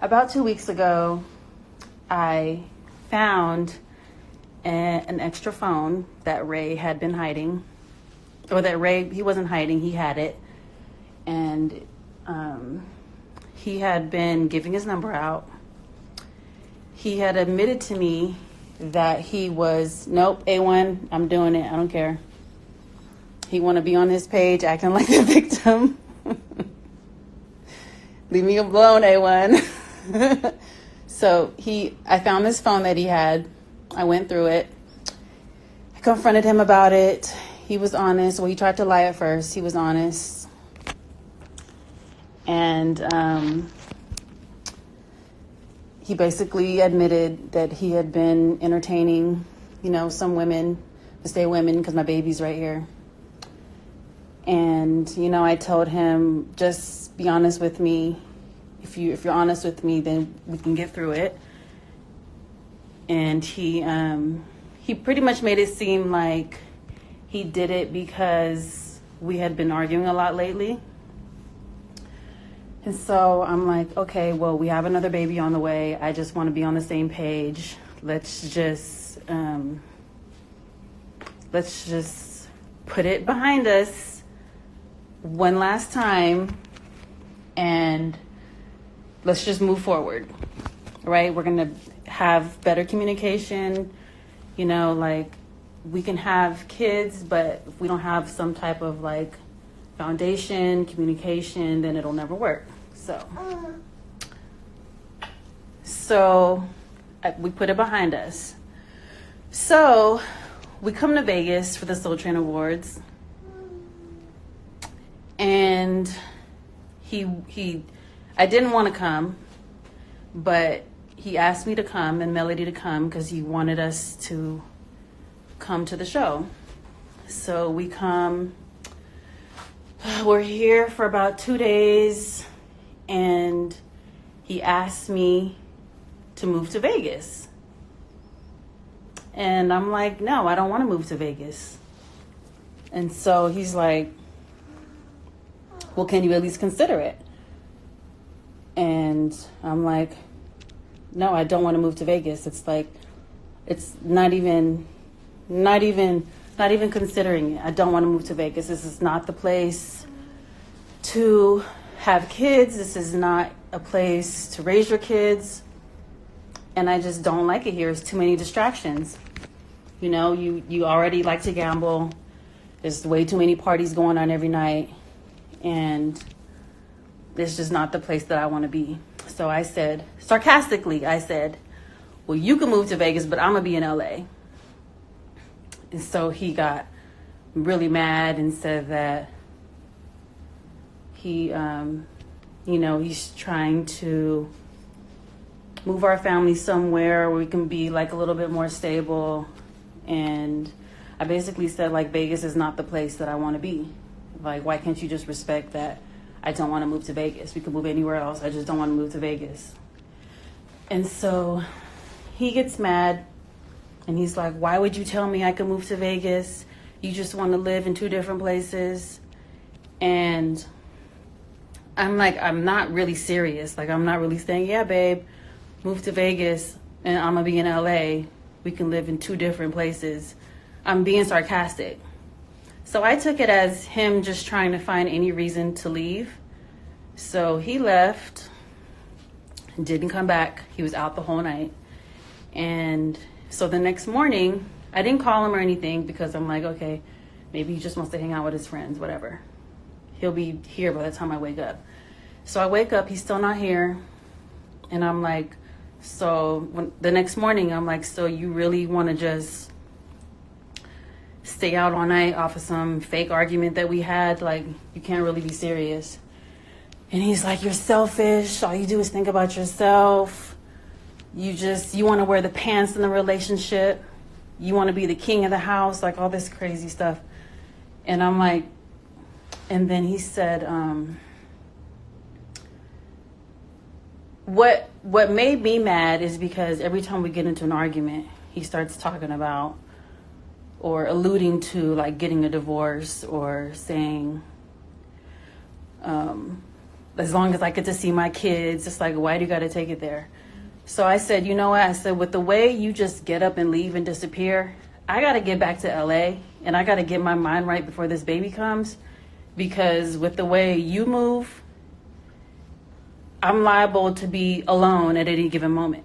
About 2 weeks ago, I found an extra phone that Ray had been hiding, or that Ray, he wasn't hiding, he had it. And he had been giving his number out. He had admitted to me that he was, nope, A1, I'm doing it, I don't care. He want to be on his page acting like the victim. Leave me alone, A1. So I found this phone that he had. I went through it. I confronted him about it. He was honest. Well, he tried to lie at first. He was honest. And he basically admitted that he had been entertaining, some women, to say women because my baby's right here. And, I told him, just be honest with me. If you're honest with me, then we can get through it. And he pretty much made it seem like he did it because we had been arguing a lot lately. And so I'm like, okay, well, we have another baby on the way. I just want to be on the same page. Let's just put it behind us one last time and let's just move forward, right? We're going to have better communication, we can have kids, but if we don't have some type of foundation, communication, then it'll never work. So we put it behind us. So we come to Vegas for the Soul Train Awards, and I didn't want to come, but he asked me to come and Melody to come because he wanted us to come to the show. So we come. We're here for about 2 days, and he asked me to move to Vegas. And I'm like, no, I don't want to move to Vegas. And so he's like, well, can you at least consider it? And I'm like, no, I don't want to move to Vegas. It's not even considering it. I don't want to move to Vegas. This is not the place to have kids. This is not a place to raise your kids. And I just don't like it here. There's too many distractions. You already like to gamble. There's way too many parties going on every night. And it's just not the place that I want to be. So I said, sarcastically, well, you can move to Vegas, but I'm going to be in LA. And so he got really mad and said that he's trying to move our family somewhere where we can be a little bit more stable. And I basically said Vegas is not the place that I want to be. Why can't you just respect that I don't want to move to Vegas? We could move anywhere else. I just don't want to move to Vegas. And so he gets mad. And he's like, why would you tell me I could move to Vegas? You just want to live in two different places. And I'm like, I'm not really serious. I'm not really saying, yeah, babe, move to Vegas and I'm going to be in LA. We can live in two different places. I'm being sarcastic. So I took it as him just trying to find any reason to leave. So he left, didn't come back. He was out the whole night. And so the next morning, I didn't call him or anything because I'm like, okay, maybe he just wants to hang out with his friends, whatever. He'll be here by the time I wake up. So I wake up, he's still not here. And I'm like, the next morning, I'm like, so you really want to just stay out all night off of some fake argument that we had? You can't really be serious. And he's like, you're selfish. All you do is think about yourself. You want to wear the pants in the relationship. You want to be the king of the house, all this crazy stuff. And I'm like, and then he said, what made me mad is because every time we get into an argument, he starts talking about or alluding to getting a divorce or saying, as long as I get to see my kids, it's like, why do you got to take it there? So I said, you know what? I said, with the way you just get up and leave and disappear, I got to get back to LA and I got to get my mind right before this baby comes, because with the way you move, I'm liable to be alone at any given moment.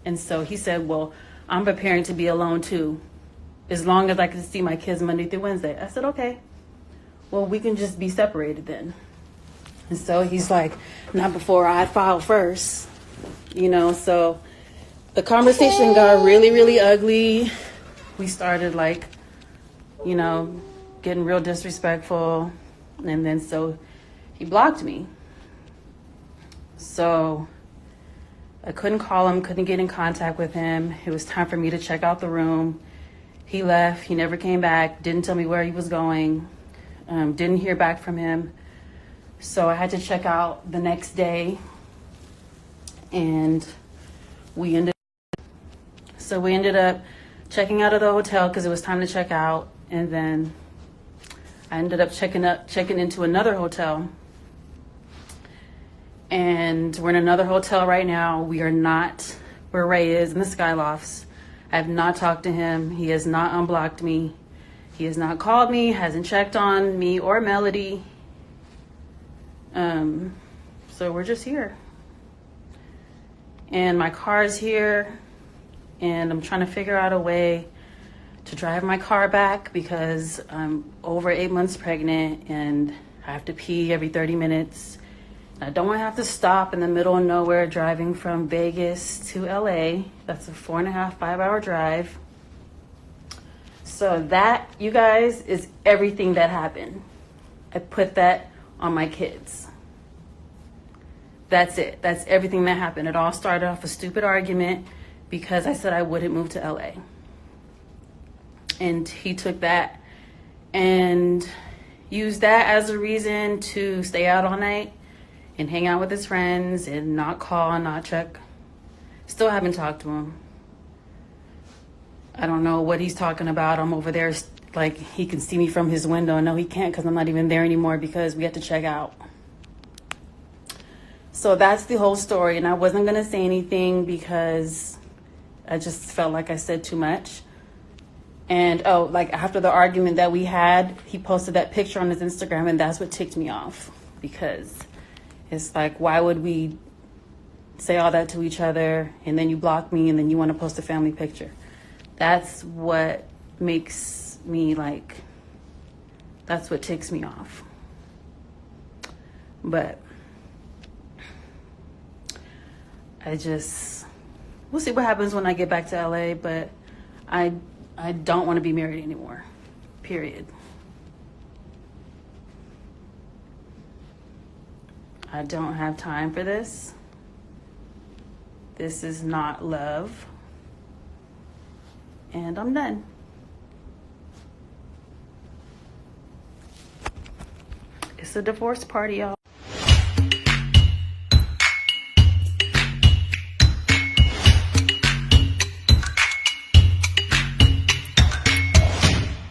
And so he said, well, I'm preparing to be alone too, as long as I can see my kids Monday through Wednesday. I said, okay, well, we can just be separated then. And so he's like, not before I file first, you know. So the conversation got really, really ugly. We started like, you know, getting real disrespectful. And then so he blocked me. So I couldn't call him, couldn't get in contact with him. It was time for me to check out the room. He left, he never came back, didn't tell me where he was going, didn't hear back from him. So I had to check out the next day, and we ended up checking out of the hotel because it was time to check out. And then I ended up checking into another hotel. And we're in another hotel right now. We are not where Ray is in the Skylofts. I have not talked to him. He has not unblocked me. He has not called me, hasn't checked on me or Melody. So we're just here. And my car's here, and I'm trying to figure out a way to drive my car back because I'm over 8 months pregnant and I have to pee every 30 minutes. I don't want to have to stop in the middle of nowhere driving from Vegas to LA. That's a 4.5, 5 hour drive. So that, you guys, is everything that happened. I put that on my kids. That's it. That's everything that happened. It all started off a stupid argument because I said I wouldn't move to LA. And he took that and used that as a reason to stay out all night and hang out with his friends and not call and not check. Still haven't talked to him. I don't know what he's talking about. I'm over there like he can see me from his window. No, he can't because I'm not even there anymore because we had to check out. So that's the whole story. And I wasn't going to say anything because I just felt like I said too much. And like after the argument that we had, he posted that picture on his Instagram, and that's what ticked me off, because it's like, why would we say all that to each other and then you block me and then you want to post a family picture? That's what makes me like, that's what ticks me off. But we'll see what happens when I get back to LA, but I don't want to be married anymore, period. I don't have time for this. This is not love. And I'm done. It's a divorce party, y'all.